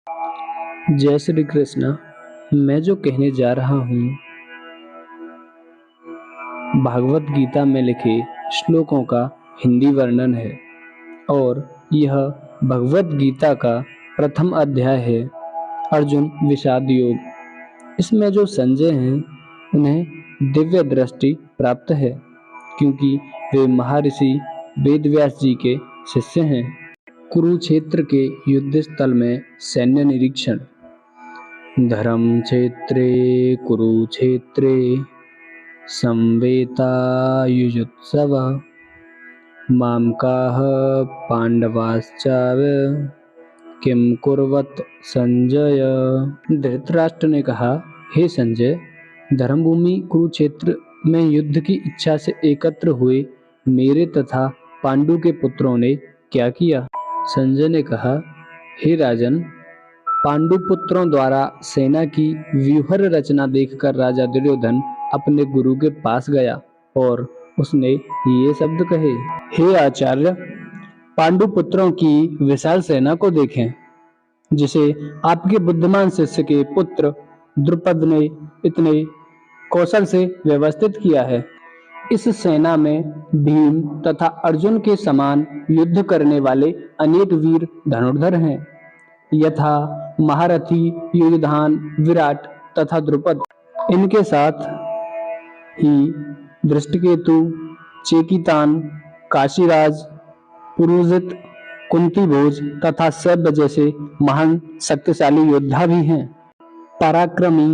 जय श्री कृष्ण। मैं जो कहने जा रहा हूँ भागवत गीता में लिखे श्लोकों का हिंदी वर्णन है और यह भगवत गीता का प्रथम अध्याय है, अर्जुन विषाद योग। इसमें जो संजय हैं उन्हें दिव्य दृष्टि प्राप्त है क्योंकि वे महर्षि वेदव्यास जी के शिष्य हैं। कुरुक्षेत्र के युद्ध स्थल में सैन्य निरीक्षण। धर्म क्षेत्रे कुरुक्षेत्रे संवेतायुजुत्सवः मामकाः पांडवाश्चाव किम कुर्वत संजय। धृतराष्ट्र ने कहा, हे संजय, धर्मभूमि कुरुक्षेत्र में युद्ध की इच्छा से एकत्र हुए मेरे तथा पांडु के पुत्रों ने क्या किया। संजय ने कहा, हे राजन, पांडु पुत्रों द्वारा सेना की व्यूहर रचना देखकर राजा दुर्योधन अपने गुरु के पास गया और उसने ये शब्द कहे, हे आचार्य, पांडु पुत्रों की विशाल सेना को देखें जिसे आपके बुद्धिमान शिष्य के पुत्र द्रुपद ने इतने कौशल से व्यवस्थित किया है। इस सेना में भीम तथा अर्जुन के समान युद्ध करने वाले अनेक वीर धनुर्धर हैं, यथा महारथी युयुधान, विराट तथा द्रुपद। इनके साथ ही दृष्टकेतु, चेकितान, काशीराज, पुरुजित, कुंतीभोज तथा सैब्य जैसे महान शक्तिशाली योद्धा भी हैं। पराक्रमी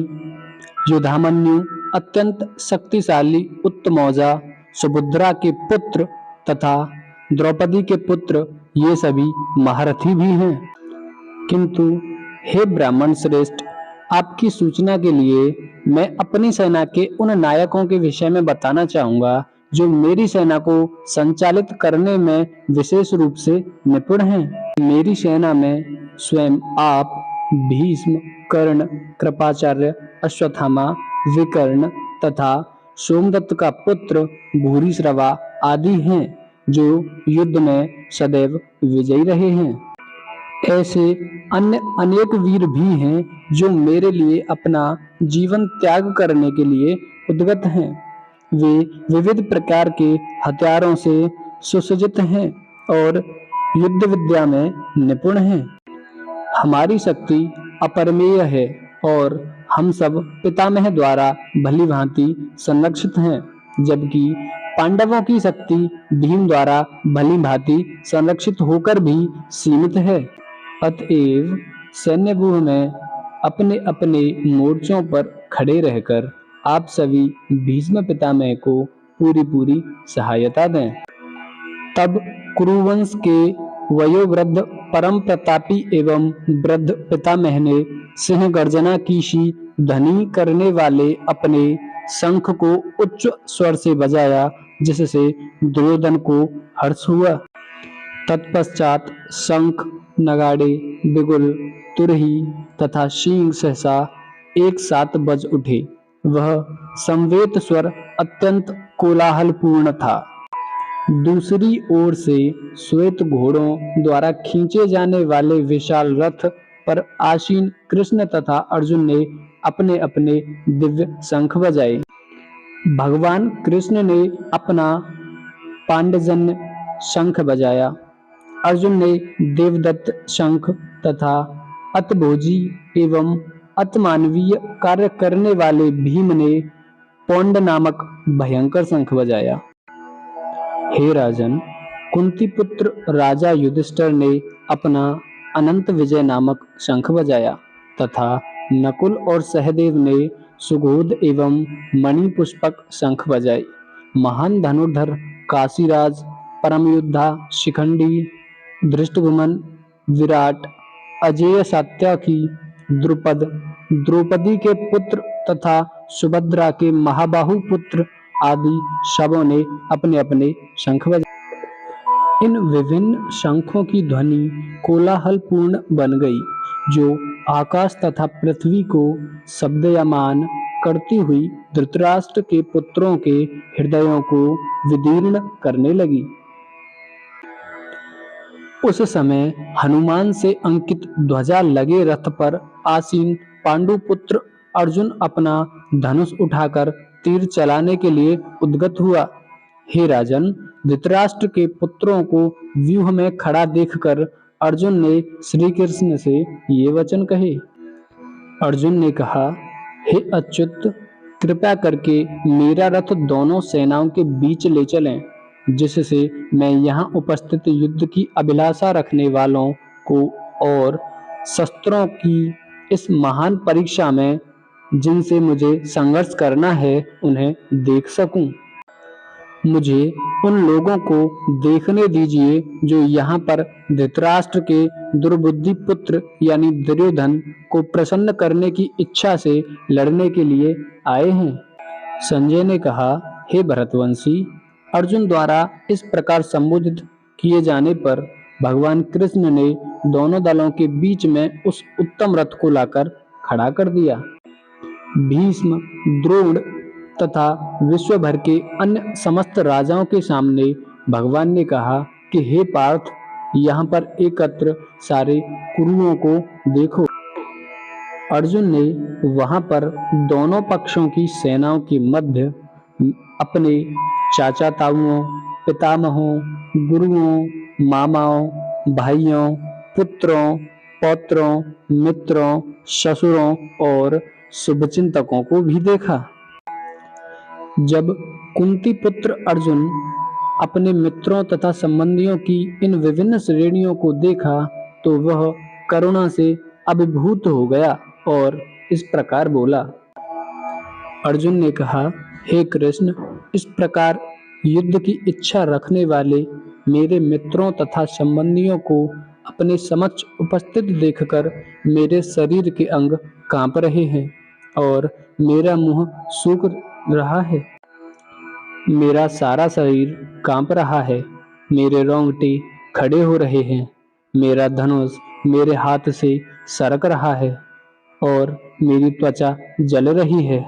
युधामन्यु, अत्यंत शक्तिशाली उत्तमौजा, सुभद्रा के पुत्र तथा द्रौपदी के पुत्र, ये सभी महारथी भी हैं। किंतु हे ब्राह्मण श्रेष्ठ, आपकी सूचना के लिए मैं अपनी सेना के उन नायकों के विषय में बताना चाहूंगा जो मेरी सेना को संचालित करने में विशेष रूप से निपुण हैं। मेरी सेना में स्वयं आप, भीष्म, कर्ण, कृपाचार्य, अश्वत्थामा, विकर्ण तथा सोमदत्त का पुत्र भूरिश्रवा आदि हैं जो युद्ध में सदैव विजयी रहे हैं। ऐसे अन्य अनेक वीर भी हैं जो मेरे लिए अपना जीवन त्याग करने के लिए उद्यत हैं। वे विविध प्रकार के हथियारों से सुसज्जित हैं और युद्ध विद्या में निपुण हैं। हमारी शक्ति अपरिमेय है और हम सब पितामह द्वारा भली भांति संरक्षित हैं, जबकि पांडवों की शक्ति भीम द्वारा भली भांति संरक्षित होकर भी सीमित है। अतएव सैन्य व्यूह में अपने अपने मोर्चों पर खड़े रहकर आप सभी भीष्म पितामह को पूरी सहायता दें। तब कुरुवंश के वयोवृद्ध परम प्रतापी एवं वृद्ध पितामह ने सिंह गर्जना की सी ध्वनि करने वाले अपने शंख को उच्च स्वर से बजाया, जिससे दुर्योधन को हर्ष हुआ। तत्पश्चात शंख, नगाड़े, बिगुल, तुरही तथा शींग सहसा एक साथ बज उठे। वह संवेत स्वर अत्यंत कोलाहलपूर्ण था। दूसरी ओर से श्वेत घोड़ों द्वारा खींचे जाने वाले विशाल रथ पर आसीन कृष्ण तथा अर्जुन ने अपने अपने दिव्य शंख बजाए। भगवान कृष्ण ने अपना पांडजन्य शंख बजाया, अर्जुन ने देवदत्त शंख तथा अतभोजी एवं अतमानवीय कार्य करने वाले भीम ने पौंड नामक भयंकर शंख बजाया। हे राजन, कुंती पुत्र राजा युधिष्ठिर ने अपना अनंत विजय नामक शंख बजाया तथा नकुल और सहदेव ने सुगोध एवं मणिपुष्पक शंख बजाई। महान धनुर्धर काशीराज, परम योद्धा शिखंडी, धृष्टद्युम्न, विराट, अजेय सात्यकी, द्रुपद, द्रौपदी के पुत्र तथा सुभद्रा के महाबाहु पुत्र आदि सबों ने अपने अपने शंख बजाए। इन विभिन्न शंखों की ध्वनि कोलाहलपूर्ण बन गई, जो आकाश तथा पृथ्वी को शब्दयमान करती हुई धृतराष्ट्र के पुत्रों के हृदयों को विदीर्ण करने लगी। उस समय हनुमान से अंकित ध्वजा लगे रथ पर आसीन पांडुपुत्र अर्जुन अपना धनुष उठाकर तीर चलाने के लिए उद्गत हुआ। हे राजन, धृतराष्ट्र के पुत्रों को व्यूह में खड़ा देखकर अर्जुन ने श्री कृष्ण से ये वचन कहे। अर्जुन ने कहा, हे अच्युत, कृपया करके मेरा रथ दोनों सेनाओं के बीच ले चलें, जिससे मैं यहाँ उपस्थित युद्ध की अभिलाषा रखने वालों को और शस्त्रों की इस महान परीक्षा में जिनसे मुझे संघर्ष करना है उन्हें देख सकूं। मुझे उन लोगों को देखने दीजिए जो यहाँ पर धृतराष्ट्र के दुर्बुद्धि पुत्र यानी दुर्योधन को प्रसन्न करने की इच्छा से लड़ने के लिए आए हैं। संजय ने कहा, हे भरतवंशी, अर्जुन द्वारा इस प्रकार संबोधित किए जाने पर भगवान कृष्ण ने दोनों दलों के बीच में उस उत्तम रथ को लाकर खड़ा कर दिया। भीष्म, द्रोण तथा विश्व भर के अन्य समस्त राजाओं के सामने भगवान ने कहा कि हे पार्थ, यहाँ पर एकत्र सारे कुरुओं को देखो। अर्जुन ने वहां पर दोनों पक्षों की सेनाओं के मध्य अपने चाचा ताऊओं, पितामहों, गुरुओं, मामाओं, भाइयों, पुत्रों, पौत्रों, मित्रों, ससुरों और शुभचिंतकों को भी देखा। जब कुंती पुत्र अर्जुन अपने मित्रों तथा संबंधियों की इन विभिन्न श्रेणियों को देखा तो वह करुणा से अभिभूत हो गया और इस प्रकार बोला। अर्जुन ने कहा, हे कृष्ण, इस प्रकार युद्ध की इच्छा रखने वाले मेरे मित्रों तथा संबंधियों को अपने समक्ष उपस्थित देखकर मेरे शरीर के अंग कांप रहे हैं और मेरा मुंह सूख रहा है। मेरा सारा शरीर कांप रहा है, मेरे रोंगटे खड़े हो रहे हैं, मेरा धनुष मेरे हाथ से सरक रहा है और मेरी त्वचा जल रही है।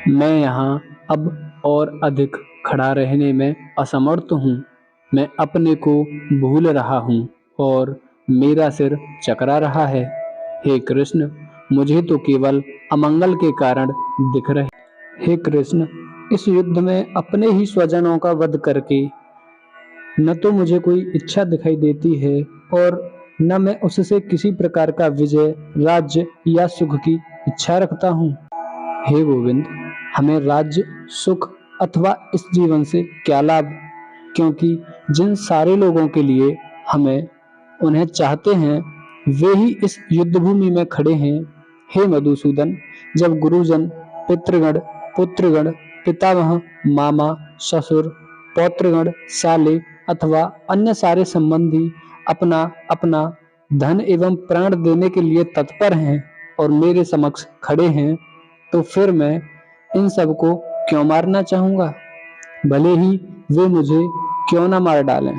मैं यहाँ अब और अधिक खड़ा रहने में असमर्थ हूँ। मैं अपने को भूल रहा हूँ और मेरा सिर चकरा रहा है। हे कृष्ण, मुझे तो केवल अमंगल के कारण दिख रहे। हे कृष्ण, इस युद्ध में अपने ही स्वजनों का वध करके न तो मुझे कोई इच्छा दिखाई देती है और न मैं उससे किसी प्रकार का विजय, राज्य या सुख की इच्छा रखता हूँ। हे गोविंद, हमें राज्य, सुख अथवा इस जीवन से क्या लाभ, क्योंकि जिन सारे लोगों के लिए हमें उन्हें चाहते हैं वे ही इस युद्ध भूमि में खड़े हैं। हे मधुसूदन, जब गुरुजन, पितृगण, पुत्रगण, पितामह, मामा, ससुर, पौत्रगण, साले अथवा अन्य सारे संबंधी अपना अपना धन एवं प्राण देने के लिए तत्पर हैं और मेरे समक्ष खड़े हैं, तो फिर मैं इन सबको क्यों मारना चाहूंगा, भले ही वे मुझे क्यों ना मार डालें।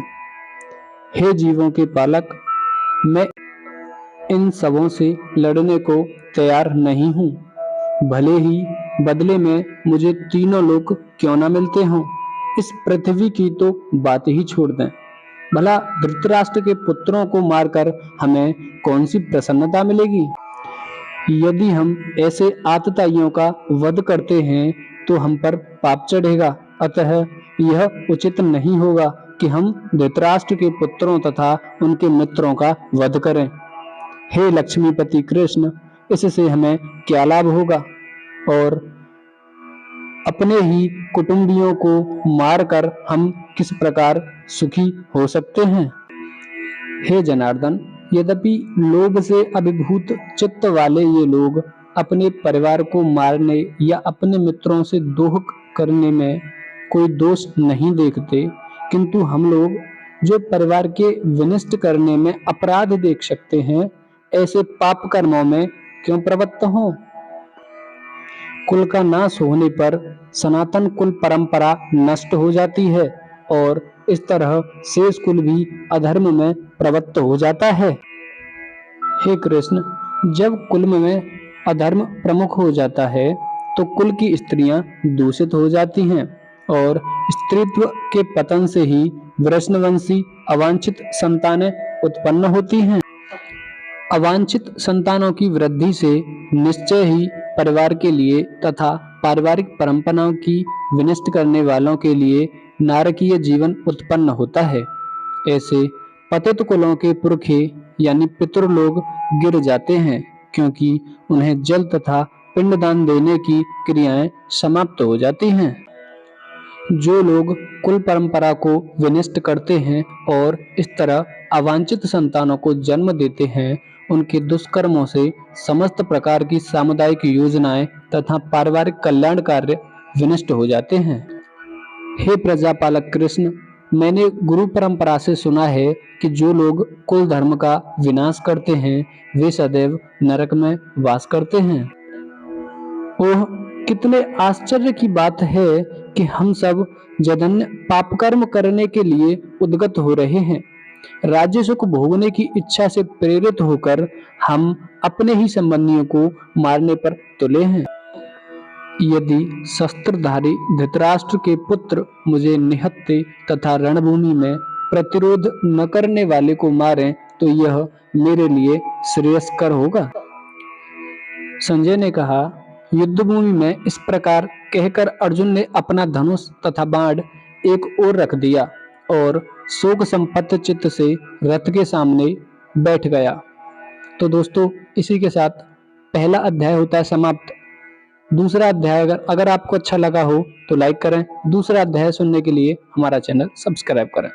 हे जीवों के पालक, मैं इन सबों से लड़ने को तैयार नहीं हूँ, भले ही बदले में मुझे तीनों लोग क्यों ना मिलते हों। इस पृथ्वी की तो बात ही छोड़ दें। भला धृतराष्ट्र के पुत्रों को मारकर हमें कौन सी प्रसन्नता मिलेगी। यदि हम ऐसे आतताइयों का वध करते हैं तो हम पर पाप चढ़ेगा। अतः यह उचित नहीं होगा कि हम धृतराष्ट्र के पुत्रों तथा उनके मित्रों का वध करें। हे लक्ष्मीपति कृष्ण, इससे हमें क्या लाभ होगा और अपने ही कुटुंबियों को मारकर हम किस प्रकार सुखी हो सकते हैं। हे जनार्दन, यद्यपि लोभ से अभिभूत चित्त वाले ये लोग अपने परिवार को मारने या अपने मित्रों से द्रोह करने में कोई दोष नहीं देखते, किंतु हम लोग जो परिवार के विनष्ट करने में अपराध देख सकते हैं, ऐसे पाप कर्मों में क्यों प्रवृत्त हों। कुल का नाश होने पर सनातन कुल परंपरा नष्ट हो जाती है और इस तरह शेष कुल भी अधर्म में प्रवृत्त हो जाता है। हे कृष्ण, जब कुल में अधर्म प्रमुख हो जाता है तो कुल की स्त्रियां दूषित हो जाती हैं और स्त्रीत्व के पतन से ही वृषणवंशी अवांछित संतानें उत्पन्न होती हैं। अवांछित संतानों की वृद्धि से निश्चय ही परिवार के लिए तथा पारिवारिक परंपराओं की विनष्ट करने वालों के लिए नारकीय जीवन उत्पन्न होता है। ऐसे पतित कुलों के पुरखे यानी पितृलोग गिर जाते हैं, क्योंकि उन्हें जल तथा पिंडदान देने की क्रियाएं समाप्त हो जाती हैं। जो लोग कुल परंपरा को विनष्ट करते हैं और इस तरह अवांछित संतानों को जन्म देते हैं, उनके दुष्कर्मों से समस्त प्रकार की सामुदायिक योजनाएं तथा पारिवारिक कल्याण कार्य विनष्ट हो जाते हैं। हे प्रजापालक कृष्ण, मैंने गुरु परंपरा से सुना है कि जो लोग कुल धर्म का विनाश करते हैं वे सदैव नरक में वास करते हैं। ओह, कितने आश्चर्य की बात है कि हम सब जघन्य पापकर्म करने के लिए उद्यत हो रहे हैं। राज्य सुख भोगने की इच्छा से प्रेरित होकर हम अपने ही संबंधियों को मारने पर तुले हैं। यदि शस्त्रधारी धृतराष्ट्र के पुत्र मुझे निहत्थे तथा रणभूमि में प्रतिरोध न करने वाले को मारें तो यह मेरे लिए श्रेयस्कर होगा। संजय ने कहा, युद्धभूमि में इस प्रकार कहकर अर्जुन ने अपना धनुष तथा बाण एक ओर रख दिया और शोक संपन्न चित्त से रथ के सामने बैठ गया। तो दोस्तों, इसी के साथ पहला अध्याय होता है समाप्त। दूसरा अध्याय अगर आपको अच्छा लगा हो तो लाइक करें। दूसरा अध्याय सुनने के लिए हमारा चैनल सब्सक्राइब करें।